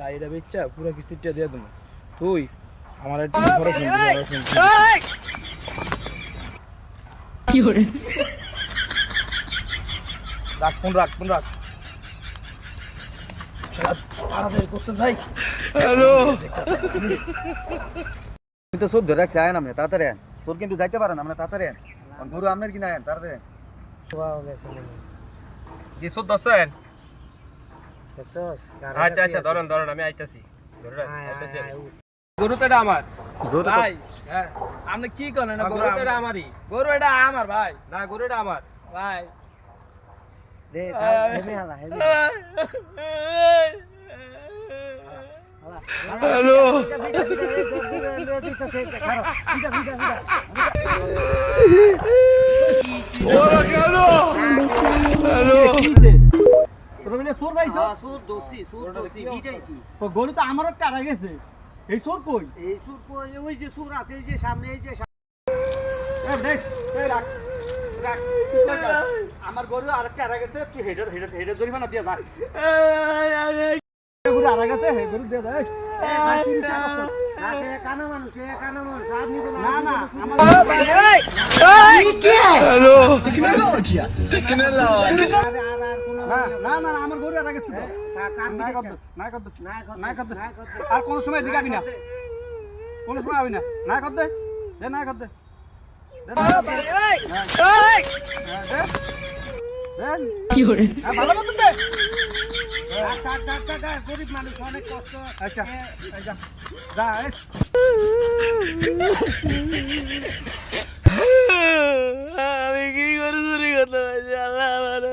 গাড়িটা বেচা পুরো কিস্তিটা দিয়ে দেবো। তুই আমার একটু খরচ কি করে রাখ ফোন রাখ ফোন রাখ তাড়াতাড়ি করতে যাই। হ্যালো তুমি তো চোর ধরে রাখছি আয়েন আপনি তাড়াতাড়ি আয়েন। চোর কিন্তু যাইতে পারেন আমরা তাড়াতাড়ি আয়েন। গরু আপনার কিনা আয়েন তাড়াতাড়ি জি সুদ দছেন। দেখছস আচ্ছা আচ্ছা ধরেন ধরেন আমি আইতাছি। গরু তো এটা আমার। ভাই হ্যাঁ আপনি কি করেন না? গরু তো এটা আমারই। গরু এটা আমার ভাই। না গরু এটা আমার। ভাই দে হেমে হালা হেমে হ্যালো গরু তো আমারও কারা গেছে। এই চোর কই? এই চোর কই? ওই যে চোর আছে এই যে সামনে এই যে আমার গরু আর কারা গেছে। তুই হেডে হেডে হেডে জরিমানা দিয়ে যা। গরু আর গেছে হে গরু দিয়ে যা। কানা মানুষ আর নিব না না হ্যালো না না আমার গরু আর গেছে। আর কোন সময় দিকে আবি না। কোন সময় আবি না। না কর দে। দে না কর দে। কি করে ভালো মতন দে। গরিব মানুষ অনেক কষ্ট। আচ্ছা যা আমি কি করে চুরি করতে পারছি? আল্লাহ আমার